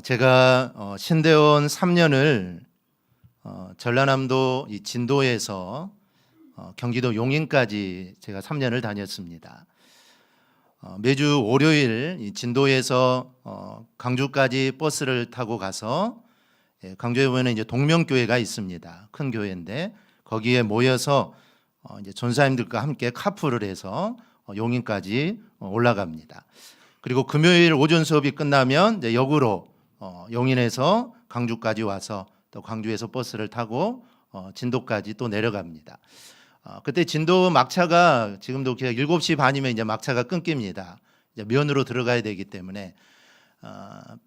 제가 신대원 3년을 전라남도 이 진도에서 경기도 용인까지 제가 3년을 다녔습니다. 매주 월요일 이 진도에서 강주까지 버스를 타고 가서 강주에 보면 이제 동명교회가 있습니다. 큰 교회인데 거기에 모여서 이제 전사님들과 함께 카풀을 해서 용인까지 올라갑니다. 그리고 금요일 오전 수업이 끝나면 이제 역으로 용인에서 강주까지 와서 또 광주에서 버스를 타고 진도까지 또 내려갑니다. 그때 진도 막차가 지금도 7시 반이면 이제 막차가 끊깁니다. 이제 면으로 들어가야 되기 때문에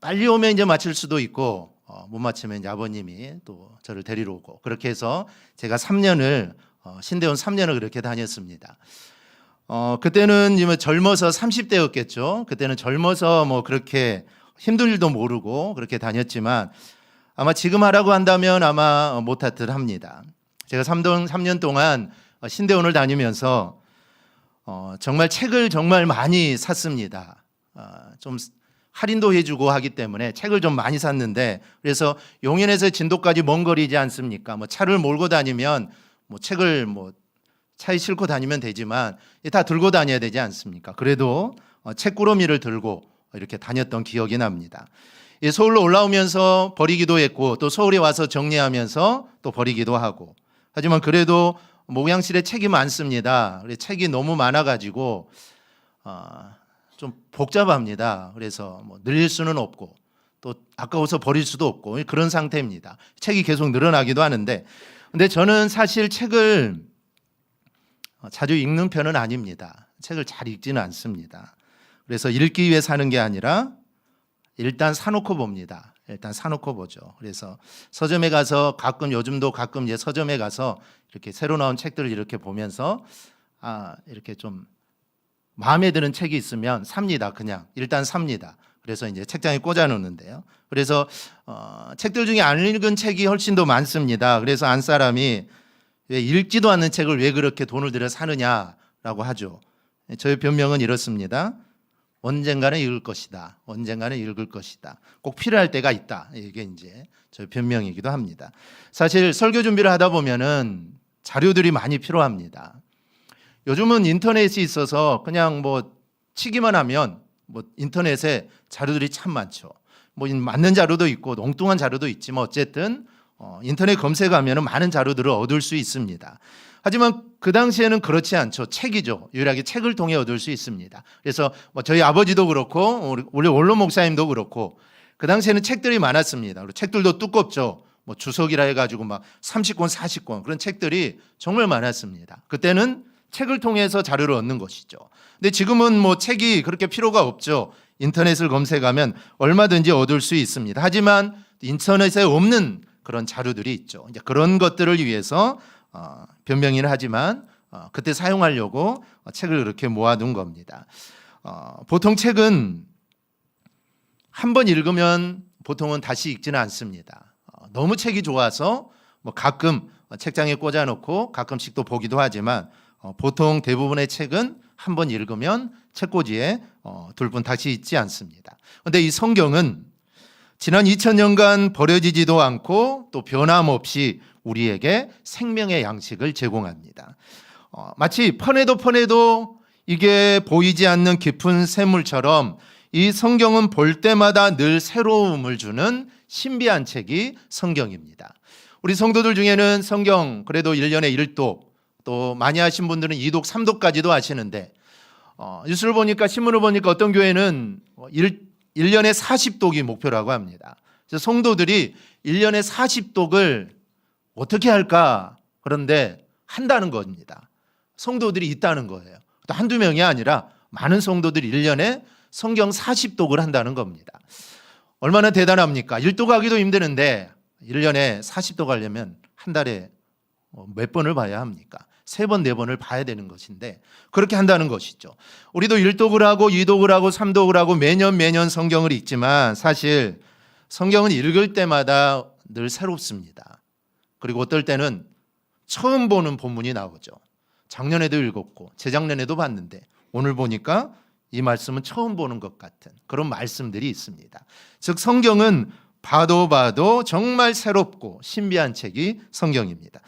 빨리 오면 이제 마칠 수도 있고 못 마치면 이제 아버님이 또 저를 데리러 오고 그렇게 해서 제가 3년을 신대원 3년을 그렇게 다녔습니다. 그때는 젊어서 30대였겠죠. 그때는 젊어서 뭐 그렇게 힘든 일도 모르고 그렇게 다녔지만 아마 지금 하라고 한다면 아마 못할 듯 합니다. 제가 3년 동안 신대원을 다니면서 정말 책을 정말 많이 샀습니다. 좀 할인도 해주고 하기 때문에 책을 좀 많이 샀는데 그래서 용인에서 진도까지 먼 거리지 않습니까? 뭐 차를 몰고 다니면 뭐 책을 뭐 차에 싣고 다니면 되지만 다 들고 다녀야 되지 않습니까? 그래도 책꾸러미를 들고 이렇게 다녔던 기억이 납니다. 서울로 올라오면서 버리기도 했고 또 서울에 와서 정리하면서 또 버리기도 하고 하지만 그래도 목양실에 책이 많습니다. 책이 너무 많아가지고 좀 복잡합니다. 그래서 뭐 늘릴 수는 없고 또 아까워서 버릴 수도 없고 그런 상태입니다. 책이 계속 늘어나기도 하는데 근데 저는 사실 책을 자주 읽는 편은 아닙니다. 책을 잘 읽지는 않습니다. 그래서 읽기 위해 사는 게 아니라 일단 사놓고 봅니다. 일단 사놓고 보죠. 그래서 서점에 가서 가끔 요즘도 가끔 이제 서점에 가서 이렇게 새로 나온 책들을 이렇게 보면서 이렇게 좀 마음에 드는 책이 있으면 삽니다. 그냥 일단 삽니다. 그래서 이제 책장에 꽂아 놓는데요. 그래서 책들 중에 안 읽은 책이 훨씬 더 많습니다. 그래서 안 사람이 왜 읽지도 않는 책을 왜 그렇게 돈을 들여 사느냐라고 하죠. 저의 변명은 이렇습니다. 언젠가는 읽을 것이다. 언젠가는 읽을 것이다. 꼭 필요할 때가 있다. 이게 이제 저의 변명이기도 합니다. 사실 설교 준비를 하다 보면은 자료들이 많이 필요합니다. 요즘은 인터넷이 있어서 그냥 뭐 치기만 하면 뭐 인터넷에 자료들이 참 많죠. 뭐 맞는 자료도 있고 엉뚱한 자료도 있지만 어쨌든 인터넷 검색하면 많은 자료들을 얻을 수 있습니다. 하지만 그 당시에는 그렇지 않죠. 책이죠. 유일하게 책을 통해 얻을 수 있습니다. 그래서 뭐 저희 아버지도 그렇고 우리 원로 목사님도 그렇고 그 당시에는 책들이 많았습니다. 그리고 책들도 두껍죠. 뭐 주석이라 해가지고 막 30권, 40권 그런 책들이 정말 많았습니다. 그때는 책을 통해서 자료를 얻는 것이죠. 근데 지금은 뭐 책이 그렇게 필요가 없죠. 인터넷을 검색하면 얼마든지 얻을 수 있습니다. 하지만 인터넷에 없는 그런 자료들이 있죠. 이제 그런 것들을 위해서 변명이긴 하지만 그때 사용하려고 책을 그렇게 모아둔 겁니다. 보통 책은 한 번 읽으면 보통은 다시 읽지는 않습니다. 너무 책이 좋아서 뭐 가끔 책장에 꽂아놓고 가끔씩 또 보기도 하지만 보통 대부분의 책은 한 번 읽으면 책꽂이에 둘 분 다시 읽지 않습니다. 그런데 이 성경은 지난 2000년간 버려지지도 않고 또 변함없이 우리에게 생명의 양식을 제공합니다. 마치 퍼내도 이게 보이지 않는 깊은 샘물처럼 이 성경은 볼 때마다 늘 새로움을 주는 신비한 책이 성경입니다. 우리 성도들 중에는 성경 그래도 1년에 1독 또 많이 하신 분들은 2독, 3독까지도 하시는데 뉴스를 보니까 신문을 보니까 어떤 교회는 1년에 40독이 목표라고 합니다. 그래서 성도들이 1년에 40독을 어떻게 할까? 그런데 한다는 겁니다. 성도들이 있다는 거예요. 또 한두 명이 아니라 많은 성도들이 1년에 성경 40독을 한다는 겁니다. 얼마나 대단합니까? 1독 하기도 힘드는데 1년에 40독 하려면 한 달에 몇 번을 봐야 합니까? 3번, 4번을 봐야 되는 것인데 그렇게 한다는 것이죠. 우리도 1독을 하고 2독을 하고 3독을 하고 매년 성경을 읽지만 사실 성경은 읽을 때마다 늘 새롭습니다. 그리고 어떨 때는 처음 보는 본문이 나오죠. 작년에도 읽었고 재작년에도 봤는데 오늘 보니까 이 말씀은 처음 보는 것 같은 그런 말씀들이 있습니다. 즉 성경은 봐도 정말 새롭고 신비한 책이 성경입니다.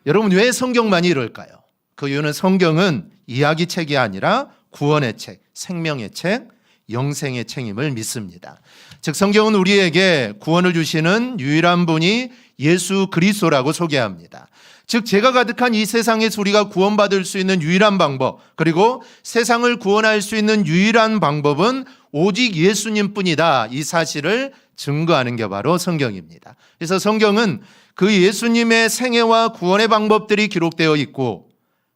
여러분, 왜 성경만이 이럴까요? 그 이유는 성경은 이야기책이 아니라 구원의 책, 생명의 책, 영생의 책임을 믿습니다. 즉 성경은 우리에게 구원을 주시는 유일한 분이 예수 그리스도라고 소개합니다. 즉 죄가 가득한 이 세상에서 우리가 구원받을 수 있는 유일한 방법, 그리고 세상을 구원할 수 있는 유일한 방법은 오직 예수님뿐이다, 이 사실을 증거하는 게 바로 성경입니다. 그래서 성경은 그 예수님의 생애와 구원의 방법들이 기록되어 있고,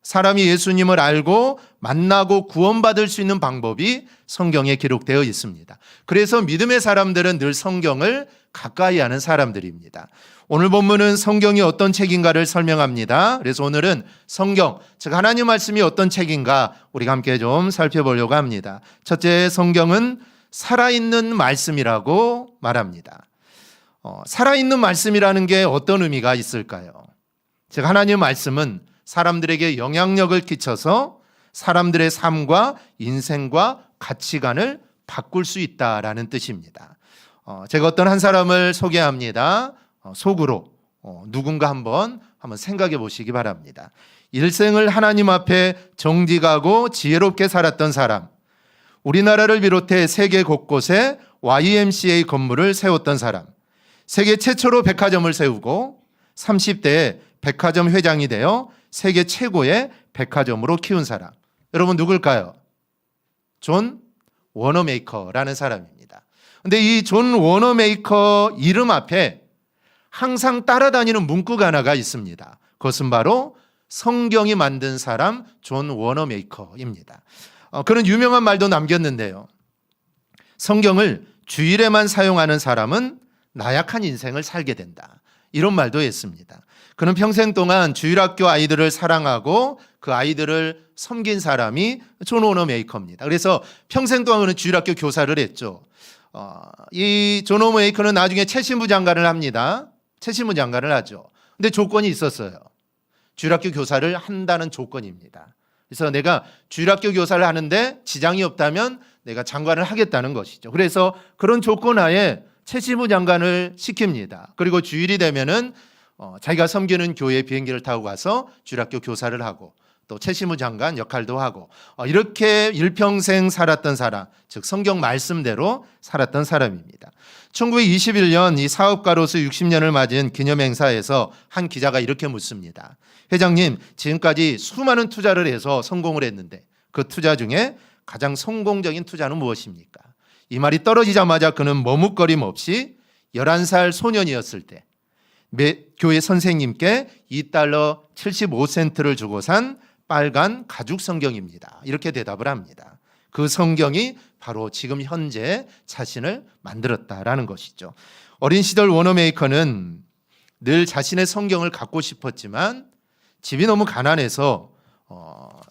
사람이 예수님을 알고 만나고 구원받을 수 있는 방법이 성경에 기록되어 있습니다. 그래서 믿음의 사람들은 늘 성경을 가까이 하는 사람들입니다. 오늘 본문은 성경이 어떤 책인가를 설명합니다. 그래서 오늘은 성경, 즉 하나님 말씀이 어떤 책인가 우리가 함께 좀 살펴보려고 합니다. 첫째, 성경은 살아있는 말씀이라고 말합니다. 살아있는 말씀이라는 게 어떤 의미가 있을까요? 즉 하나님 말씀은 사람들에게 영향력을 끼쳐서 사람들의 삶과 인생과 가치관을 바꿀 수 있다라는 뜻입니다. 제가 어떤 한 사람을 소개합니다. 속으로 누군가 한번 생각해 보시기 바랍니다. 일생을 하나님 앞에 정직하고 지혜롭게 살았던 사람, 우리나라를 비롯해 세계 곳곳에 YMCA 건물을 세웠던 사람, 세계 최초로 백화점을 세우고 30대에 백화점 회장이 되어 세계 최고의 백화점으로 키운 사람, 여러분 누굴까요? 존 워너메이커라는 사람입니다. 그런데 이 존 워너메이커 이름 앞에 항상 따라다니는 문구가 하나가 있습니다. 그것은 바로 성경이 만든 사람 존 워너메이커입니다. 그런 유명한 말도 남겼는데요. 성경을 주일에만 사용하는 사람은 나약한 인생을 살게 된다, 이런 말도 했습니다. 그는 평생 동안 주일학교 아이들을 사랑하고 그 아이들을 섬긴 사람이 존 워너메이커입니다. 그래서 평생 동안 그는 주일학교 교사를 했죠. 이 존 워너메이커는 나중에 채신부 장관을 합니다. 채신부 장관을 하죠. 근데 조건이 있었어요. 주일학교 교사를 한다는 조건입니다. 그래서 내가 주일학교 교사를 하는데 지장이 없다면 내가 장관을 하겠다는 것이죠. 그래서 그런 조건 하에 채신부 장관을 시킵니다. 그리고 주일이 되면은 자기가 섬기는 교회 비행기를 타고 가서 주일학교 교사를 하고 또 채신부 장관 역할도 하고 이렇게 일평생 살았던 사람, 즉 성경 말씀대로 살았던 사람입니다. 1921년 이 사업가로서 60년을 맞은 기념행사에서 한 기자가 이렇게 묻습니다. 회장님, 지금까지 수많은 투자를 해서 성공을 했는데 그 투자 중에 가장 성공적인 투자는 무엇입니까? 이 말이 떨어지자마자 그는 머뭇거림 없이 11살 소년이었을 때 교회 선생님께 $2.75를 주고 산 빨간 가죽 성경입니다, 이렇게 대답을 합니다. 그 성경이 바로 지금 현재 자신을 만들었다라는 것이죠. 어린 시절 워너메이커는 늘 자신의 성경을 갖고 싶었지만 집이 너무 가난해서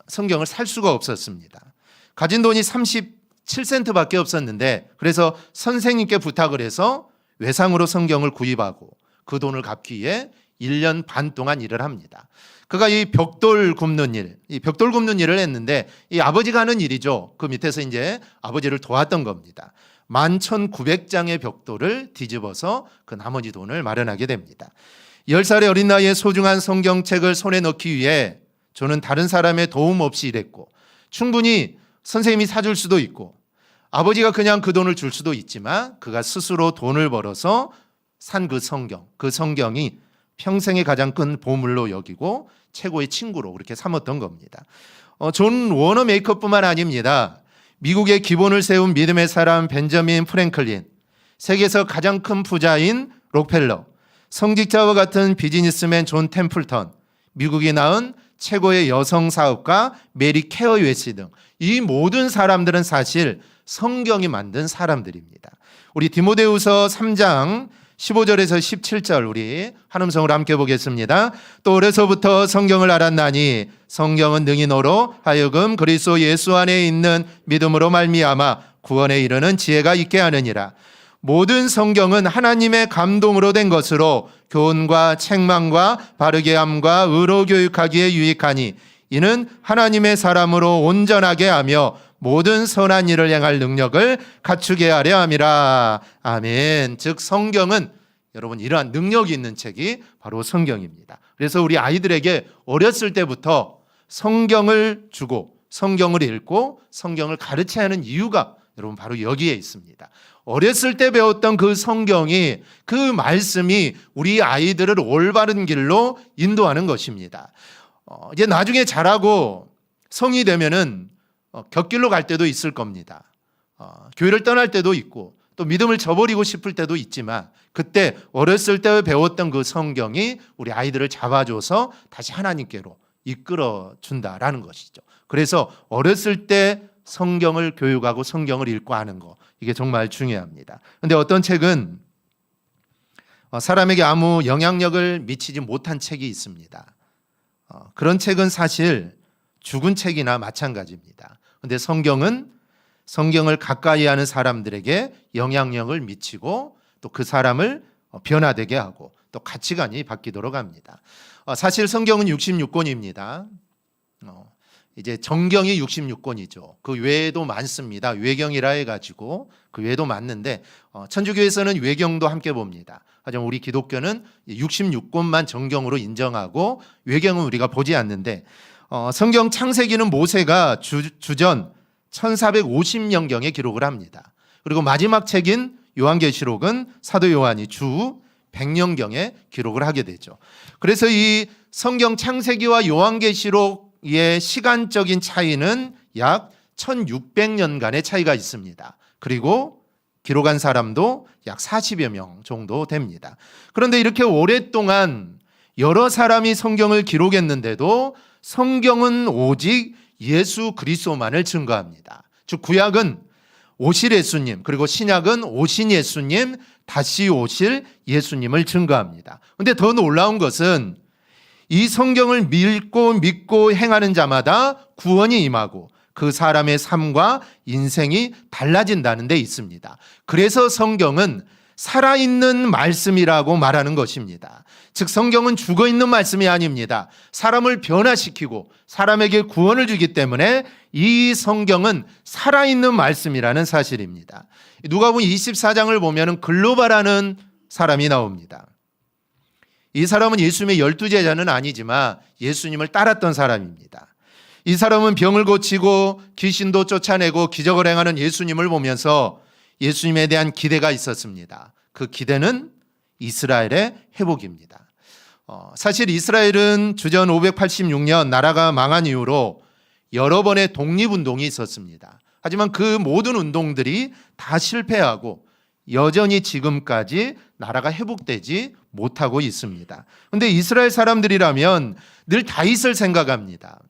성경을 살 수가 없었습니다. 가진 돈이 37센트밖에 없었는데, 그래서 선생님께 부탁을 해서 외상으로 성경을 구입하고 그 돈을 갚기 위해 1년 반 동안 일을 합니다. 그가 이 벽돌 굽는 일을 했는데, 이 아버지가 하는 일이죠. 그 밑에서 이제 아버지를 도왔던 겁니다. 11,900장의 벽돌을 뒤집어서 그 나머지 돈을 마련하게 됩니다. 10살의 어린 나이에 소중한 성경책을 손에 넣기 위해 저는 다른 사람의 도움 없이 일했고, 충분히 선생님이 사줄 수도 있고 아버지가 그냥 그 돈을 줄 수도 있지만 그가 스스로 돈을 벌어서 산 그 성경이 평생의 가장 큰 보물로 여기고 최고의 친구로 그렇게 삼았던 겁니다. 존 워너메이커뿐만 아닙니다. 미국의 기본을 세운 믿음의 사람 벤저민 프랭클린, 세계에서 가장 큰 부자인 록펠러, 성직자와 같은 비즈니스맨 존 템플턴, 미국이 낳은 최고의 여성 사업가 메리 케어 웨시 등 이 모든 사람들은 사실 성경이 만든 사람들입니다. 우리 디모데후서 3장 15절에서 17절 우리 한 음성으로 함께 보겠습니다. 또 어려서부터 성경을 알았나니 성경은 능히 너로 하여금 그리스도 예수 안에 있는 믿음으로 말미암아 구원에 이르는 지혜가 있게 하느니라. 모든 성경은 하나님의 감동으로 된 것으로 교훈과 책망과 바르게 함과 의로 교육하기에 유익하니 이는 하나님의 사람으로 온전하게 하며 모든 선한 일을 행할 능력을 갖추게 하려 함이라. 아멘. 즉 성경은 여러분 이러한 능력이 있는 책이 바로 성경입니다. 그래서 우리 아이들에게 어렸을 때부터 성경을 주고 성경을 읽고 성경을 가르쳐야 하는 이유가 여러분 바로 여기에 있습니다. 어렸을 때 배웠던 그 성경이, 그 말씀이 우리 아이들을 올바른 길로 인도하는 것입니다. 이제 나중에 자라고 성이 되면은 곁길로 갈 때도 있을 겁니다. 교회를 떠날 때도 있고 또 믿음을 저버리고 싶을 때도 있지만 그때 어렸을 때 배웠던 그 성경이 우리 아이들을 잡아줘서 다시 하나님께로 이끌어 준다라는 것이죠. 그래서 어렸을 때 성경을 교육하고 성경을 읽고 하는 거, 이게 정말 중요합니다. 그런데 어떤 책은 사람에게 아무 영향력을 미치지 못한 책이 있습니다. 그런 책은 사실 죽은 책이나 마찬가지입니다. 그런데 성경은 성경을 가까이 하는 사람들에게 영향력을 미치고 또 그 사람을 변화되게 하고 또 가치관이 바뀌도록 합니다. 사실 성경은 66권입니다. 이제 정경이 66권이죠. 그 외에도 많습니다. 외경이라 해가지고 그 외에도 많는데 천주교에서는 외경도 함께 봅니다. 하지만 우리 기독교는 66권만 정경으로 인정하고 외경은 우리가 보지 않는데 성경 창세기는 모세가 주전 1450년경에 기록을 합니다. 그리고 마지막 책인 요한계시록은 사도 요한이 주 100년경에 기록을 하게 되죠. 그래서 이 성경 창세기와 요한계시록의 시간적인 차이는 약 1600년간의 차이가 있습니다. 그리고 기록한 사람도 약 40여 명 정도 됩니다. 그런데 이렇게 오랫동안 여러 사람이 성경을 기록했는데도 성경은 오직 예수 그리스도만을 증거합니다. 즉 구약은 오실 예수님, 그리고 신약은 오신 예수님, 다시 오실 예수님을 증거합니다. 그런데 더 놀라운 것은 이 성경을 믿고 행하는 자마다 구원이 임하고 그 사람의 삶과 인생이 달라진다는 데 있습니다. 그래서 성경은 살아있는 말씀이라고 말하는 것입니다. 즉 성경은 죽어있는 말씀이 아닙니다. 사람을 변화시키고 사람에게 구원을 주기 때문에 이 성경은 살아있는 말씀이라는 사실입니다. 누가복음 24장을 보면 글로바라는 사람이 나옵니다. 이 사람은 예수님의 12제자는 아니지만 예수님을 따랐던 사람입니다. 이 사람은 병을 고치고 귀신도 쫓아내고 기적을 행하는 예수님을 보면서 예수님에 대한 기대가 있었습니다. 그 기대는 이스라엘의 회복입니다. 사실 이스라엘은 주전 586년 나라가 망한 이후로 여러 번의 독립운동이 있었습니다. 하지만 그 모든 운동들이 다 실패하고 여전히 지금까지 나라가 회복되지 못하고 있습니다. 그런데 이스라엘 사람들이라면 늘 다윗을 생각합니다.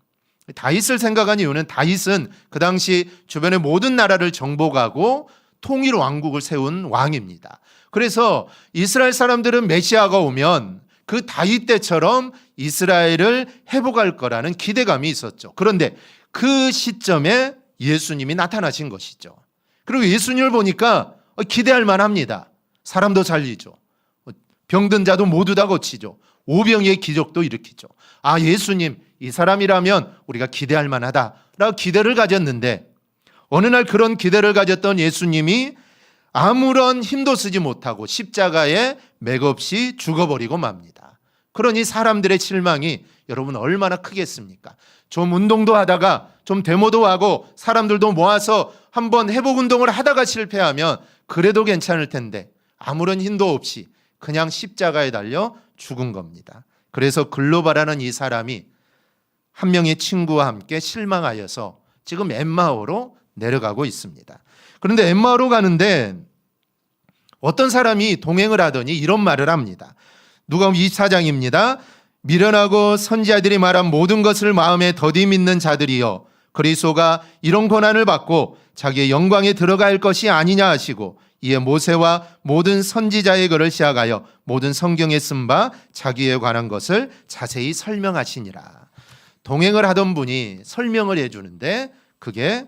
다윗을 생각한 이유는 다윗은 그 당시 주변의 모든 나라를 정복하고 통일 왕국을 세운 왕입니다. 그래서 이스라엘 사람들은 메시아가 오면 그 다윗 때처럼 이스라엘을 회복할 거라는 기대감이 있었죠. 그런데 그 시점에 예수님이 나타나신 것이죠. 그리고 예수님을 보니까 기대할 만합니다. 사람도 살리죠. 병든 자도 모두 다 고치죠. 오병이의 기적도 일으키죠. 아, 예수님 이 사람이라면 우리가 기대할 만하다라고 기대를 가졌는데 어느 날 그런 기대를 가졌던 예수님이 아무런 힘도 쓰지 못하고 십자가에 맥없이 죽어버리고 맙니다. 그러니 사람들의 실망이 여러분 얼마나 크겠습니까? 좀 운동도 하다가 좀 데모도 하고 사람들도 모아서 한번 회복운동을 하다가 실패하면 그래도 괜찮을 텐데 아무런 힘도 없이 그냥 십자가에 달려 죽은 겁니다. 그래서 글로바라는 이 사람이 한 명의 친구와 함께 실망하여서 지금 엠마오로 내려가고 있습니다. 그런데 엠마오로 가는데 어떤 사람이 동행을 하더니 이런 말을 합니다. 누가복음 24장입니다. 미련하고 선지자들이 말한 모든 것을 마음에 더디 믿는 자들이여 그리스도가 이런 고난을 받고 자기의 영광에 들어갈 것이 아니냐 하시고 이에 모세와 모든 선지자의 글을 시작하여 모든 성경에 쓴 바 자기에 관한 것을 자세히 설명하시니라. 동행을 하던 분이 설명을 해주는데 그게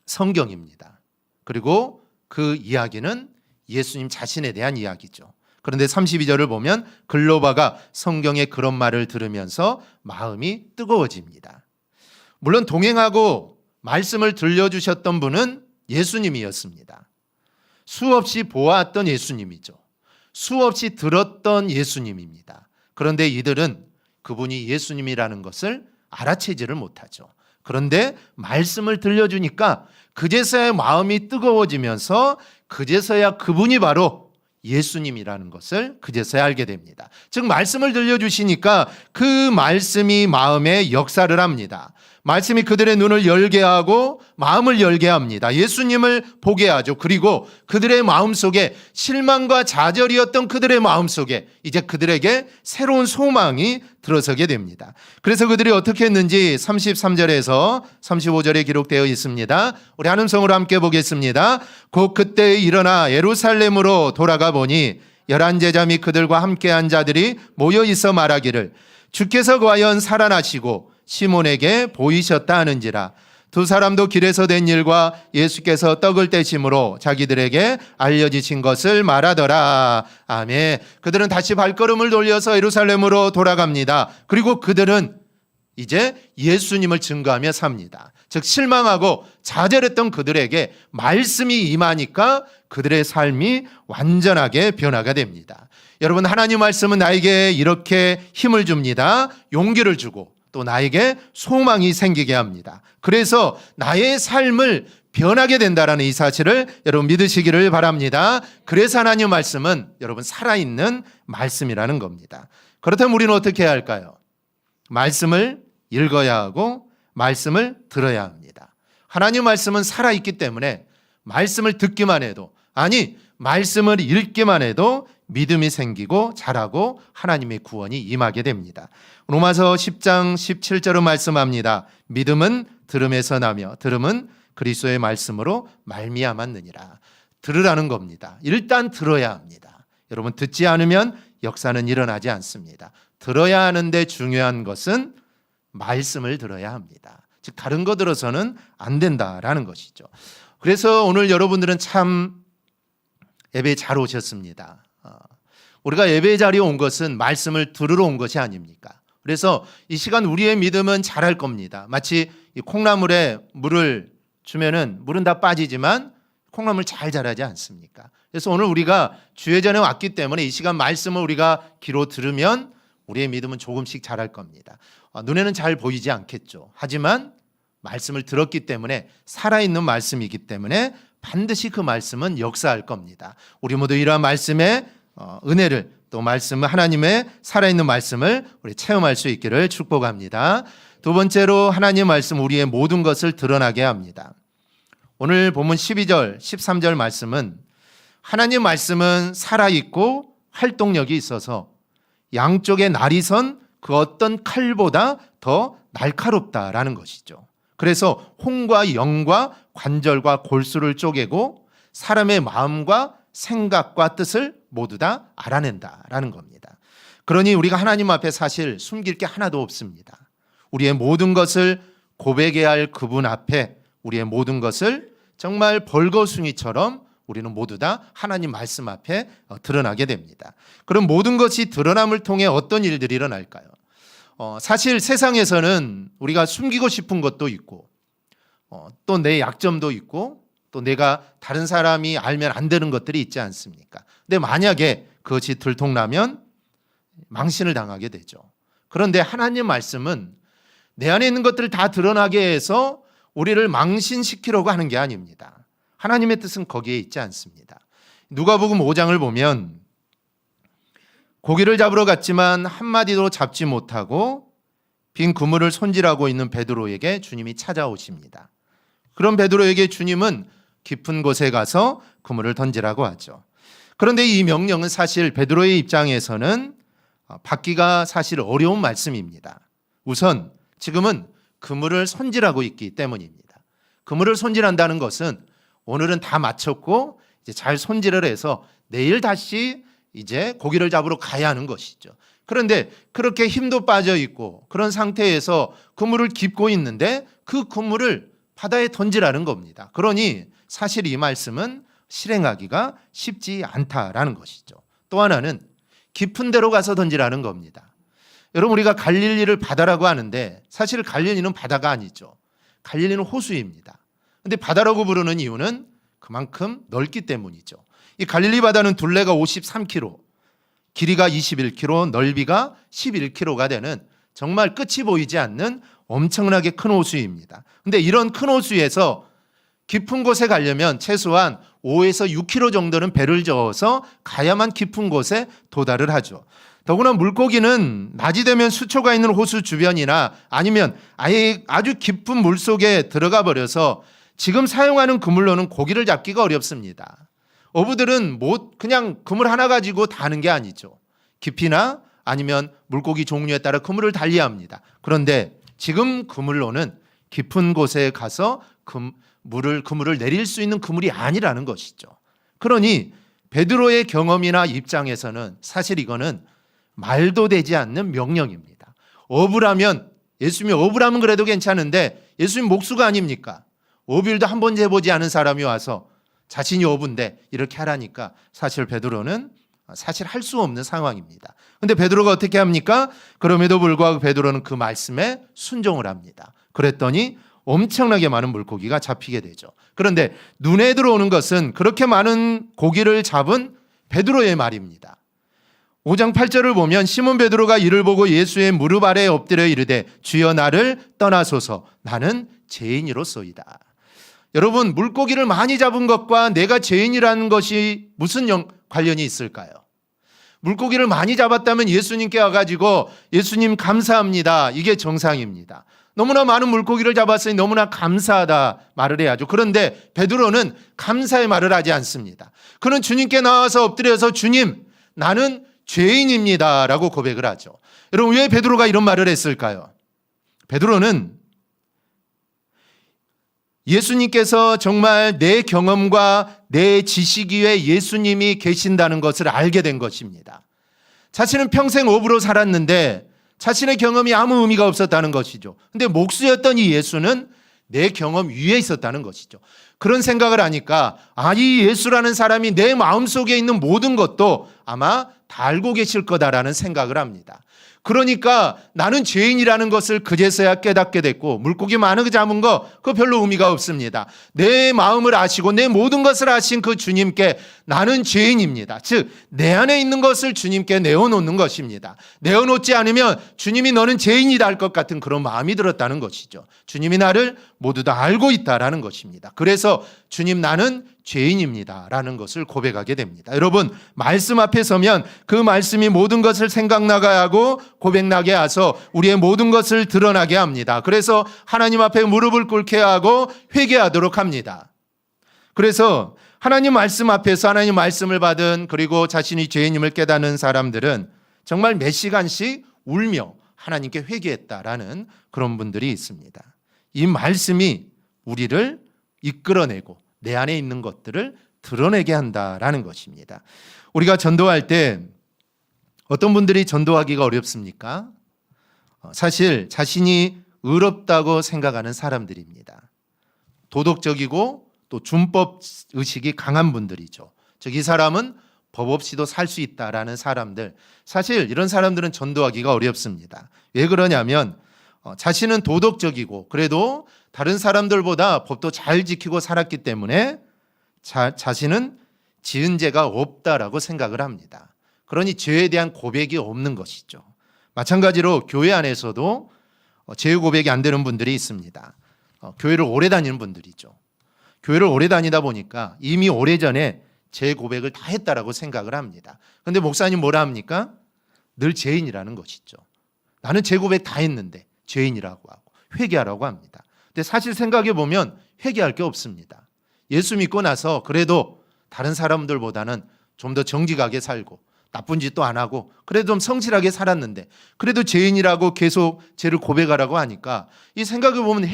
성경입니다. 그리고 그 이야기는 예수님 자신에 대한 이야기죠. 그런데 32절을 보면 글로바가 성경의 그런 말을 들으면서 마음이 뜨거워집니다. 물론 동행하고 말씀을 들려주셨던 분은 예수님이었습니다. 수없이 보았던 예수님이죠. 수없이 들었던 예수님입니다. 그런데 이들은 그분이 예수님이라는 것을 알아채지를 못하죠. 그런데 말씀을 들려주니까 그제서야 마음이 뜨거워지면서 그제서야 그분이 바로 예수님이라는 것을 그제서야 알게 됩니다. 즉 말씀을 들려주시니까 그 말씀이 마음에 역사를 합니다. 말씀이 그들의 눈을 열게 하고 마음을 열게 합니다. 예수님을 보게 하죠. 그리고 그들의 마음속에 실망과 좌절이었던 그들의 마음속에 이제 그들에게 새로운 소망이 들어서게 됩니다. 그래서 그들이 어떻게 했는지 33절에서 35절에 기록되어 있습니다. 우리 한음성으로 함께 보겠습니다. 곧 그때 일어나 예루살렘으로 돌아가 보니 11제자 및 그들과 함께한 자들이 모여 있어 말하기를 주께서 과연 살아나시고 시몬에게 보이셨다 하는지라. 두 사람도 길에서 된 일과 예수께서 떡을 떼심으로 자기들에게 알려지신 것을 말하더라. 아멘. 그들은 다시 발걸음을 돌려서 예루살렘으로 돌아갑니다. 그리고 그들은 이제 예수님을 증거하며 삽니다. 즉 실망하고 좌절했던 그들에게 말씀이 임하니까 그들의 삶이 완전하게 변화가 됩니다. 여러분, 하나님 말씀은 나에게 이렇게 힘을 줍니다. 용기를 주고 또 나에게 소망이 생기게 합니다. 그래서 나의 삶을 변하게 된다라는 이 사실을 여러분 믿으시기를 바랍니다. 그래서 하나님 말씀은 여러분 살아있는 말씀이라는 겁니다. 그렇다면 우리는 어떻게 해야 할까요? 말씀을 읽어야 하고 말씀을 들어야 합니다. 하나님 말씀은 살아있기 때문에 말씀을 듣기만 해도, 아니 말씀을 읽기만 해도 믿음이 생기고 자라고 하나님의 구원이 임하게 됩니다. 로마서 10장 17절은 말씀합니다. 믿음은 들음에서 나며 들음은 그리스도의 말씀으로 말미암았느니라. 들으라는 겁니다. 일단 들어야 합니다. 여러분, 듣지 않으면 역사는 일어나지 않습니다. 들어야 하는데 중요한 것은 말씀을 들어야 합니다. 즉 다른 거 들어서는 안 된다라는 것이죠. 그래서 오늘 여러분들은 참 예배에 잘 오셨습니다. 우리가 예배 자리에 온 것은 말씀을 들으러 온 것이 아닙니까? 그래서 이 시간 우리의 믿음은 자랄 겁니다. 마치 이 콩나물에 물을 주면은 물은 다 빠지지만 콩나물 잘 자라지 않습니까? 그래서 오늘 우리가 주예전에 왔기 때문에 이 시간 말씀을 우리가 귀로 들으면 우리의 믿음은 조금씩 자랄 겁니다. 눈에는 잘 보이지 않겠죠. 하지만 말씀을 들었기 때문에 살아있는 말씀이기 때문에 반드시 그 말씀은 역사할 겁니다. 우리 모두 이러한 말씀의 은혜를 또 말씀, 하나님의 살아있는 말씀을 우리 체험할 수 있기를 축복합니다. 두 번째로 하나님의 말씀 우리의 모든 것을 드러나게 합니다. 오늘 본문 12절, 13절 말씀은 하나님 말씀은 살아있고 활동력이 있어서 양쪽에 날이 선 그 어떤 칼보다 더 날카롭다라는 것이죠. 그래서 혼과 영과 관절과 골수를 쪼개고 사람의 마음과 생각과 뜻을 모두 다 알아낸다라는 겁니다. 그러니 우리가 하나님 앞에 사실 숨길 게 하나도 없습니다. 우리의 모든 것을 고백해야 할 그분 앞에 우리의 모든 것을 정말 벌거숭이처럼 우리는 모두 다 하나님 말씀 앞에 드러나게 됩니다. 그럼 모든 것이 드러남을 통해 어떤 일들이 일어날까요? 사실 세상에서는 우리가 숨기고 싶은 것도 있고 또 내 약점도 있고 또 내가 다른 사람이 알면 안 되는 것들이 있지 않습니까? 근데 만약에 그것이 들통나면 망신을 당하게 되죠. 그런데 하나님 말씀은 내 안에 있는 것들을 다 드러나게 해서 우리를 망신시키려고 하는 게 아닙니다. 하나님의 뜻은 거기에 있지 않습니다. 누가복음 5장을 보면 고기를 잡으러 갔지만 한마디도 잡지 못하고 빈 그물을 손질하고 있는 베드로에게 주님이 찾아오십니다. 그런 베드로에게 주님은 깊은 곳에 가서 그물을 던지라고 하죠. 그런데 이 명령은 사실 베드로의 입장에서는 받기가 사실 어려운 말씀입니다. 우선 지금은 그물을 손질하고 있기 때문입니다. 그물을 손질한다는 것은 오늘은 다 마쳤고 이제 잘 손질을 해서 내일 다시 이제 고기를 잡으러 가야 하는 것이죠. 그런데 그렇게 힘도 빠져 있고 그런 상태에서 그물을 깁고 있는데 그 그물을 바다에 던지라는 겁니다. 그러니 사실 이 말씀은 실행하기가 쉽지 않다라는 것이죠. 또 하나는 깊은 데로 가서 던지라는 겁니다. 여러분, 우리가 갈릴리를 바다라고 하는데 사실 갈릴리는 바다가 아니죠. 갈릴리는 호수입니다. 근데 바다라고 부르는 이유는 그만큼 넓기 때문이죠. 이 갈릴리 바다는 둘레가 53km, 길이가 21km, 넓이가 11km가 되는 정말 끝이 보이지 않는 엄청나게 큰 호수입니다. 근데 이런 큰 호수에서 깊은 곳에 가려면 최소한 5에서 6km 정도는 배를 저어서 가야만 깊은 곳에 도달을 하죠. 더구나 물고기는 낮이 되면 수초가 있는 호수 주변이나 아니면 아예 아주 깊은 물 속에 들어가 버려서 지금 사용하는 그물로는 고기를 잡기가 어렵습니다. 어부들은 그냥 그물 하나 가지고 다는 게 아니죠. 깊이나 아니면 물고기 종류에 따라 그물을 달려야 합니다. 그런데 지금 그물로는 깊은 곳에 가서 그물을 내릴 수 있는 그물이 아니라는 것이죠. 그러니 베드로의 경험이나 입장에서는 사실 이거는 말도 되지 않는 명령입니다. 어부라면, 예수님이 어부라면 그래도 괜찮은데 예수님 목수가 아닙니까? 어부일도 한 번도 해보지 않은 사람이 와서 자신이 어부인데 이렇게 하라니까 사실 베드로는 사실 할 수 없는 상황입니다. 근데 베드로가 어떻게 합니까? 그럼에도 불구하고 베드로는 그 말씀에 순종을 합니다. 그랬더니 엄청나게 많은 물고기가 잡히게 되죠. 그런데 눈에 들어오는 것은 그렇게 많은 고기를 잡은 베드로의 말입니다. 5장 8절을 보면 시몬 베드로가 이를 보고 예수의 무릎 아래에 엎드려 이르되 주여 나를 떠나소서 나는 죄인이로소이다. 여러분, 물고기를 많이 잡은 것과 내가 죄인이라는 것이 무슨 관련이 있을까요? 물고기를 많이 잡았다면 예수님께 와가지고 예수님 감사합니다. 이게 정상입니다. 너무나 많은 물고기를 잡았으니 너무나 감사하다 말을 해야죠. 그런데 베드로는 감사의 말을 하지 않습니다. 그는 주님께 나와서 엎드려서 주님 나는 죄인입니다 라고 고백을 하죠. 여러분, 왜 베드로가 이런 말을 했을까요? 베드로는 예수님께서 정말 내 경험과 내 지식 위에 예수님이 계신다는 것을 알게 된 것입니다. 자신은 평생 어부로 살았는데 자신의 경험이 아무 의미가 없었다는 것이죠. 근데 목수였던 이 예수는 내 경험 위에 있었다는 것이죠. 그런 생각을 하니까 이 예수라는 사람이 내 마음속에 있는 모든 것도 아마 다 알고 계실 거다라는 생각을 합니다. 그러니까 나는 죄인이라는 것을 그제서야 깨닫게 됐고 물고기 많이 잡은 거 그거 별로 의미가 없습니다. 내 마음을 아시고 내 모든 것을 아신 그 주님께 나는 죄인입니다. 즉 내 안에 있는 것을 주님께 내어놓는 것입니다. 내어놓지 않으면 주님이 너는 죄인이다 할 것 같은 그런 마음이 들었다는 것이죠. 주님이 나를 모두 다 알고 있다라는 것입니다. 그래서 주님 나는 죄인입니다 라는 것을 고백하게 됩니다. 여러분, 말씀 앞에 서면 그 말씀이 모든 것을 생각나게 하고 고백나게 해서 우리의 모든 것을 드러나게 합니다. 그래서 하나님 앞에 무릎을 꿇게 하고 회개하도록 합니다. 그래서 하나님 말씀 앞에서 하나님 말씀을 받은 그리고 자신이 죄인임을 깨닫는 사람들은 정말 몇 시간씩 울며 하나님께 회개했다라는 그런 분들이 있습니다. 이 말씀이 우리를 이끌어내고 내 안에 있는 것들을 드러내게 한다라는 것입니다. 우리가 전도할 때 어떤 분들이 전도하기가 어렵습니까? 사실 자신이 의롭다고 생각하는 사람들입니다. 도덕적이고 또 준법 의식이 강한 분들이죠. 즉 이 사람은 법 없이도 살 수 있다라는 사람들, 사실 이런 사람들은 전도하기가 어렵습니다. 왜 그러냐면 자신은 도덕적이고 그래도 다른 사람들보다 법도 잘 지키고 살았기 때문에 자신은 지은 죄가 없다라고 생각을 합니다. 그러니 죄에 대한 고백이 없는 것이죠. 마찬가지로 교회 안에서도 죄 고백이 안 되는 분들이 있습니다. 교회를 오래 다니는 분들이죠. 교회를 오래 다니다 보니까 이미 오래전에 죄 고백을 다 했다라고 생각을 합니다. 그런데 목사님 뭐라 합니까? 늘 죄인이라는 것이죠. 나는 죄 고백 다 했는데 죄인이라고 하고 회개하라고 합니다. 근데 사실 생각해 보면 회개할 게 없습니다. 예수 믿고 나서 그래도 다른 사람들보다는 좀 더 정직하게 살고 나쁜 짓도 안 하고 그래도 좀 성실하게 살았는데 그래도 죄인이라고 계속 죄를 고백하라고 하니까 이 생각해 보면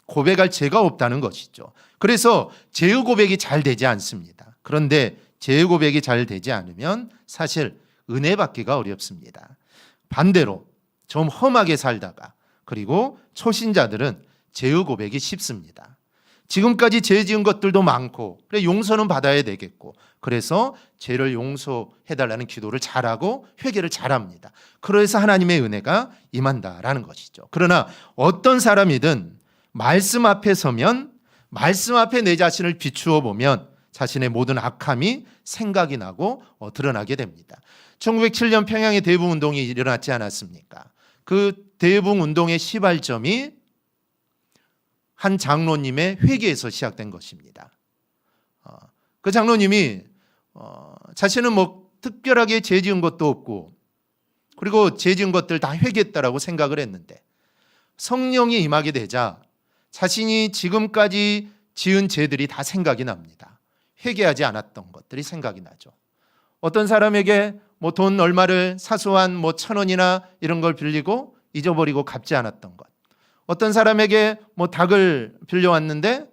고백할 죄가 없다는 것이죠. 그래서 죄의 고백이 잘 되지 않습니다. 그런데 죄의 고백이 잘 되지 않으면 사실 은혜 받기가 어렵습니다. 반대로 좀 험하게 살다가 그리고 초신자들은 죄의 고백이 쉽습니다. 지금까지 죄 지은 것들도 많고 그래 용서는 받아야 되겠고 그래서 죄를 용서해달라는 기도를 잘하고 회개를 잘합니다. 그래서 하나님의 은혜가 임한다라는 것이죠. 그러나 어떤 사람이든 말씀 앞에 서면, 말씀 앞에 내 자신을 비추어 보면 자신의 모든 악함이 생각이 나고 드러나게 됩니다. 1907년 평양의 대붕운동이 일어났지 않았습니까? 그 대붕운동의 시발점이 한 장로님의 회개에서 시작된 것입니다. 그 장로님이 자신은 특별하게 죄 지은 것도 없고, 그리고 죄 지은 것들 다 회개했다라고 생각을 했는데, 성령이 임하게 되자 자신이 지금까지 지은 죄들이 다 생각이 납니다. 회개하지 않았던 것들이 생각이 나죠. 어떤 사람에게 돈 얼마를 사소한 1,000원이나 이런 걸 빌리고 잊어버리고 갚지 않았던 것, 어떤 사람에게 닭을 빌려왔는데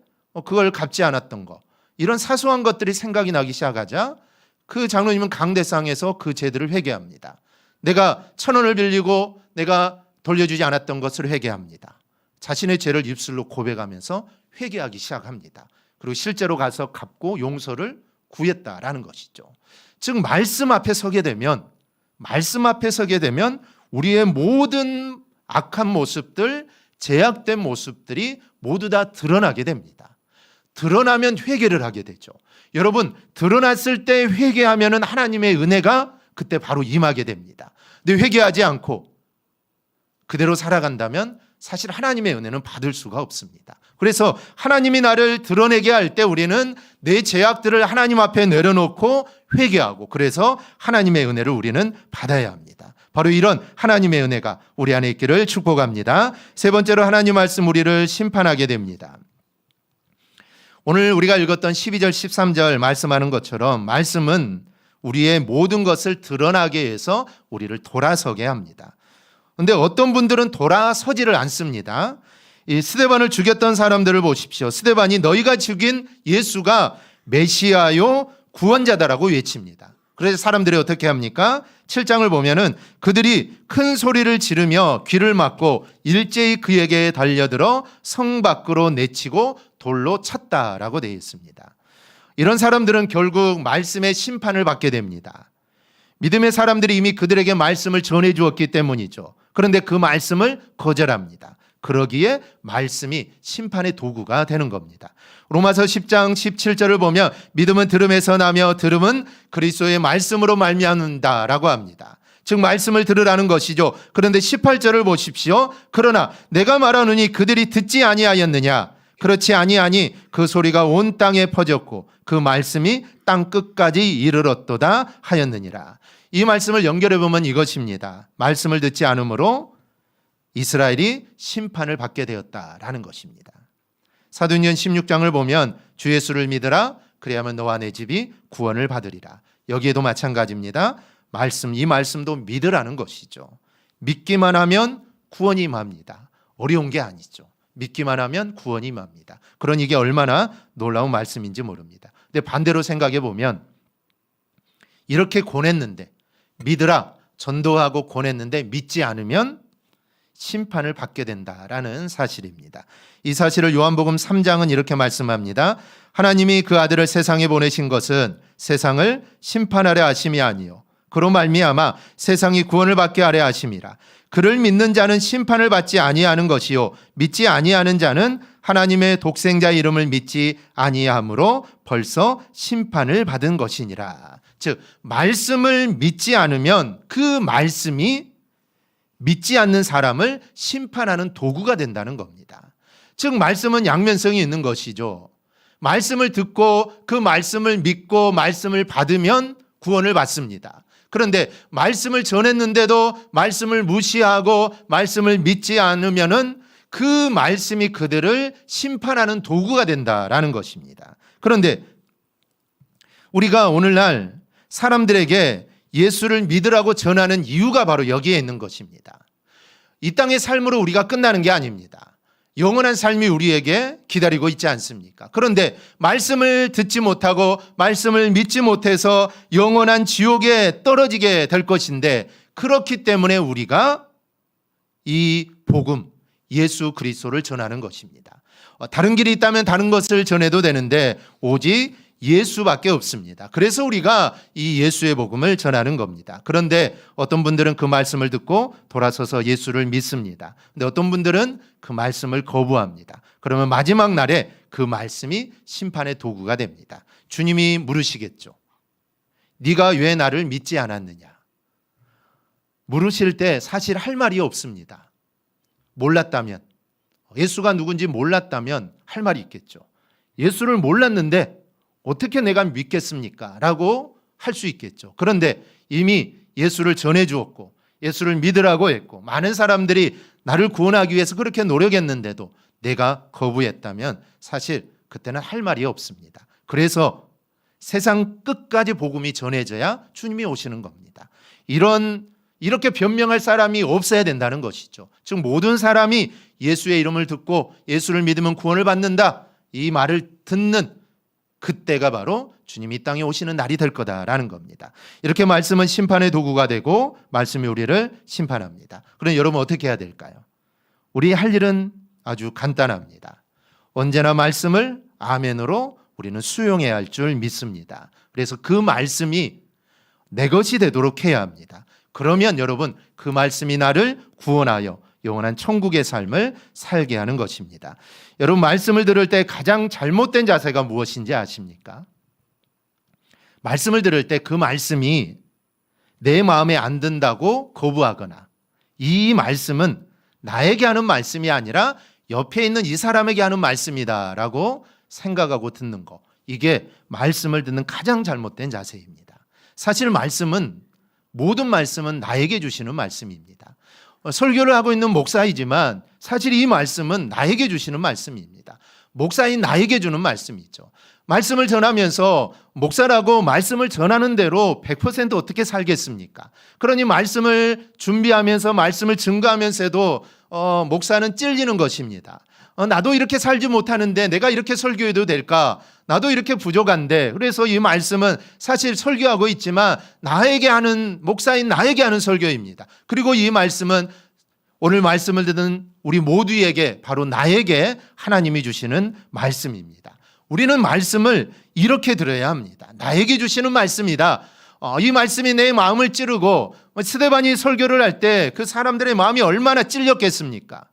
그걸 갚지 않았던 것, 이런 사소한 것들이 생각이 나기 시작하자 그 장로님은 강대상에서 그 죄들을 회개합니다. 내가 1,000원을 빌리고 내가 돌려주지 않았던 것을 회개합니다. 자신의 죄를 입술로 고백하면서 회개하기 시작합니다. 그리고 실제로 가서 갚고 용서를 구했다라는 것이죠. 즉 말씀 앞에 서게 되면 우리의 모든 악한 모습들, 제약된 모습들이 모두 다 드러나게 됩니다. 드러나면 회개를 하게 되죠. 여러분, 드러났을 때 회개하면 하나님의 은혜가 그때 바로 임하게 됩니다. 근데 회개하지 않고 그대로 살아간다면 사실 하나님의 은혜는 받을 수가 없습니다. 그래서 하나님이 나를 드러내게 할 때 우리는 내 죄악들을 하나님 앞에 내려놓고 회개하고, 그래서 하나님의 은혜를 우리는 받아야 합니다. 바로 이런 하나님의 은혜가 우리 안에 있기를 축복합니다. 세 번째로 하나님 말씀 우리를 심판하게 됩니다. 오늘 우리가 읽었던 12절 13절 말씀하는 것처럼 말씀은 우리의 모든 것을 드러나게 해서 우리를 돌아서게 합니다. 그런데 어떤 분들은 돌아서지를 않습니다. 이 스데반을 죽였던 사람들을 보십시오. 스데반이 너희가 죽인 예수가 메시아요 구원자다라고 외칩니다. 그래서 사람들이 어떻게 합니까? 7장을 보면은 그들이 큰 소리를 지르며 귀를 막고 일제히 그에게 달려들어 성 밖으로 내치고 돌로 쳤다라고 되어 있습니다. 이런 사람들은 결국 말씀의 심판을 받게 됩니다. 믿음의 사람들이 이미 그들에게 말씀을 전해 주었기 때문이죠. 그런데 그 말씀을 거절합니다. 그러기에 말씀이 심판의 도구가 되는 겁니다. 로마서 10장 17절을 보면 믿음은 들음에서 나며 들음은 그리스도의 말씀으로 말미암는다라고 합니다. 즉 말씀을 들으라는 것이죠. 그런데 18절을 보십시오. 그러나 내가 말하노니 그들이 듣지 아니하였느냐? 그렇지 아니하니 그 소리가 온 땅에 퍼졌고 그 말씀이 땅 끝까지 이르렀도다 하였느니라. 이 말씀을 연결해 보면 이것입니다. 말씀을 듣지 않으므로 이스라엘이 심판을 받게 되었다라는 것입니다. 사도행전 16장을 보면 주 예수를 믿으라 그리하면 너와 내 집이 구원을 받으리라. 여기에도 마찬가지입니다. 이 말씀도 믿으라는 것이죠. 믿기만 하면 구원이 임합니다. 어려운 게 아니죠. 믿기만 하면 구원이 임합니다. 그러니 이게 얼마나 놀라운 말씀인지 모릅니다. 근데 반대로 생각해 보면 이렇게 권했는데, 믿으라 전도하고 권했는데 믿지 않으면 심판을 받게 된다라는 사실입니다. 이 사실을 요한복음 3장은 이렇게 말씀합니다. 하나님이 그 아들을 세상에 보내신 것은 세상을 심판하려 하심이 아니요 그로 말미암아 세상이 구원을 받게 하려 하심이라. 그를 믿는 자는 심판을 받지 아니하는 것이요 믿지 아니하는 자는 하나님의 독생자 이름을 믿지 아니하므로 벌써 심판을 받은 것이니라. 즉 말씀을 믿지 않으면 그 말씀이 믿지 않는 사람을 심판하는 도구가 된다는 겁니다. 즉 말씀은 양면성이 있는 것이죠. 말씀을 듣고 그 말씀을 믿고 말씀을 받으면 구원을 받습니다. 그런데 말씀을 전했는데도 말씀을 무시하고 말씀을 믿지 않으면은 그 말씀이 그들을 심판하는 도구가 된다라는 것입니다. 그런데 우리가 오늘날 사람들에게 예수를 믿으라고 전하는 이유가 바로 여기에 있는 것입니다. 이 땅의 삶으로 우리가 끝나는 게 아닙니다. 영원한 삶이 우리에게 기다리고 있지 않습니까? 그런데 말씀을 듣지 못하고 말씀을 믿지 못해서 영원한 지옥에 떨어지게 될 것인데, 그렇기 때문에 우리가 이 복음, 예수 그리스도를 전하는 것입니다. 다른 길이 있다면 다른 것을 전해도 되는데 오직 예수밖에 없습니다. 그래서 우리가 이 예수의 복음을 전하는 겁니다. 그런데 어떤 분들은 그 말씀을 듣고 돌아서서 예수를 믿습니다. 근데 어떤 분들은 그 말씀을 거부합니다. 그러면 마지막 날에 그 말씀이 심판의 도구가 됩니다. 주님이 물으시겠죠. 네가 왜 나를 믿지 않았느냐? 물으실 때 사실 할 말이 없습니다. 몰랐다면, 예수가 누군지 몰랐다면 할 말이 있겠죠. 예수를 몰랐는데 어떻게 내가 믿겠습니까? 라고 할 수 있겠죠. 그런데 이미 예수를 전해 주었고 예수를 믿으라고 했고 많은 사람들이 나를 구원하기 위해서 그렇게 노력했는데도 내가 거부했다면 사실 그때는 할 말이 없습니다. 그래서 세상 끝까지 복음이 전해져야 주님이 오시는 겁니다. 이렇게 변명할 사람이 없어야 된다는 것이죠. 즉 모든 사람이 예수의 이름을 듣고 예수를 믿으면 구원을 받는다, 이 말을 듣는 그때가 바로 주님이 이 땅에 오시는 날이 될 거다라는 겁니다. 이렇게 말씀은 심판의 도구가 되고 말씀이 우리를 심판합니다. 그럼 여러분 어떻게 해야 될까요? 우리 할 일은 아주 간단합니다. 언제나 말씀을 아멘으로 우리는 수용해야 할 줄 믿습니다. 그래서 그 말씀이 내 것이 되도록 해야 합니다. 그러면 여러분 그 말씀이 나를 구원하여 영원한 천국의 삶을 살게 하는 것입니다. 여러분 말씀을 들을 때 가장 잘못된 자세가 무엇인지 아십니까? 말씀을 들을 때 그 말씀이 내 마음에 안 든다고 거부하거나 이 말씀은 나에게 하는 말씀이 아니라 옆에 있는 이 사람에게 하는 말씀이다라고 생각하고 듣는 거, 이게 말씀을 듣는 가장 잘못된 자세입니다. 사실 모든 말씀은 나에게 주시는 말씀입니다. 설교를 하고 있는 목사이지만 사실 이 말씀은 나에게 주시는 말씀입니다. 목사인 나에게 주는 말씀이죠. 말씀을 전하면서 목사라고 말씀을 전하는 대로 100% 어떻게 살겠습니까? 그러니 말씀을 준비하면서 말씀을 증거하면서도 목사는 찔리는 것입니다. 나도 이렇게 살지 못하는데 내가 이렇게 설교해도 될까? 나도 이렇게 부족한데. 그래서 이 말씀은 사실 설교하고 있지만 목사인 나에게 하는 설교입니다. 그리고 이 말씀은 오늘 말씀을 듣는 우리 모두에게, 바로 나에게 하나님이 주시는 말씀입니다. 우리는 말씀을 이렇게 들어야 합니다. 나에게 주시는 말씀이다. 이 말씀이 내 마음을 찌르고 스데반이 설교를 할 때 그 사람들의 마음이 얼마나 찔렸겠습니까?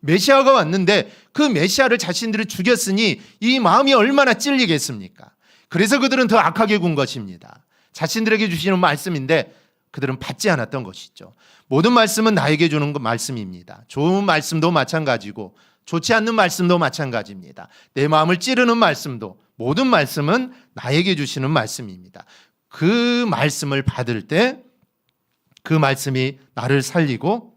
메시아가 왔는데 그 메시아를 자신들이 죽였으니 이 마음이 얼마나 찔리겠습니까? 그래서 그들은 더 악하게 군 것입니다. 자신들에게 주시는 말씀인데 그들은 받지 않았던 것이죠. 모든 말씀은 나에게 주는 말씀입니다. 좋은 말씀도 마찬가지고 좋지 않는 말씀도 마찬가지입니다. 내 마음을 찌르는 말씀도, 모든 말씀은 나에게 주시는 말씀입니다. 그 말씀을 받을 때 그 말씀이 나를 살리고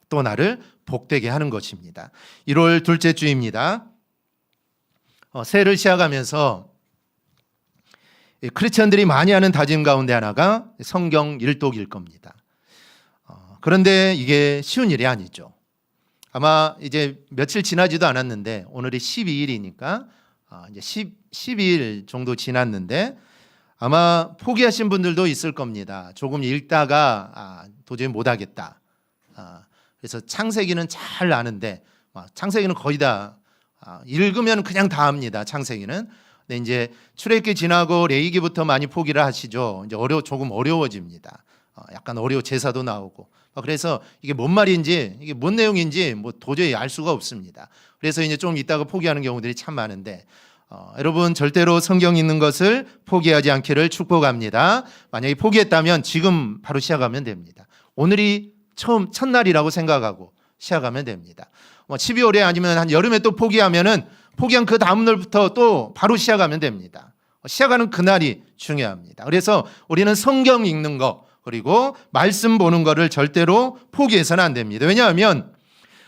또 나를 복되게 하는 것입니다. 1월 둘째 주입니다. 새해를 시작하면서 크리스천들이 많이 하는 다짐 가운데 하나가 성경 일독일 겁니다. 그런데 이게 쉬운 일이 아니죠. 아마 이제 며칠 지나지도 않았는데 오늘이 12일이니까 이제 12일 정도 지났는데 아마 포기하신 분들도 있을 겁니다. 조금 읽다가 도저히 못하겠다. 그래서 창세기는 잘 아는데 창세기는 거의 다 읽으면 그냥 다 합니다. 창세기는. 근데 이제 출애굽기 지나고 레위기부터 많이 포기를 하시죠. 이제 조금 어려워집니다. 약간 제사도 나오고. 그래서 이게 뭔 말인지, 이게 뭔 내용인지 도저히 알 수가 없습니다. 그래서 이제 좀 있다가 포기하는 경우들이 참 많은데 여러분 절대로 성경 읽는 것을 포기하지 않기를 축복합니다. 만약에 포기했다면 지금 바로 시작하면 됩니다. 오늘이 첫날이라고 생각하고 시작하면 됩니다. 12월에 아니면 한 여름에 또 포기한 그 다음 날부터 또 바로 시작하면 됩니다. 시작하는 그날이 중요합니다. 그래서 우리는 성경 읽는 거 그리고 말씀 보는 거를 절대로 포기해서는 안 됩니다. 왜냐하면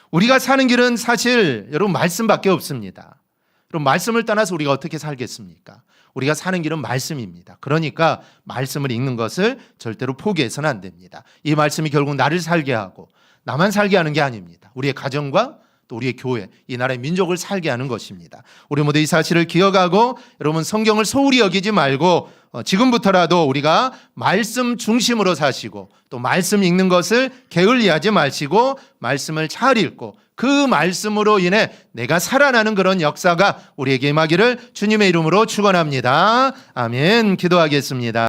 우리가 사는 길은 사실 여러분 말씀밖에 없습니다. 그럼 말씀을 떠나서 우리가 어떻게 살겠습니까? 우리가 사는 길은 말씀입니다. 그러니까 말씀을 읽는 것을 절대로 포기해서는 안 됩니다. 이 말씀이 결국 나를 살게 하고 나만 살게 하는 게 아닙니다. 우리의 가정과 또 우리의 교회, 이 나라의 민족을 살게 하는 것입니다. 우리 모두 이 사실을 기억하고 여러분 성경을 소홀히 여기지 말고 지금부터라도 우리가 말씀 중심으로 사시고 또 말씀 읽는 것을 게을리하지 마시고 말씀을 잘 읽고 그 말씀으로 인해 내가 살아나는 그런 역사가 우리에게 임하기를 주님의 이름으로 축원합니다. 아멘. 기도하겠습니다.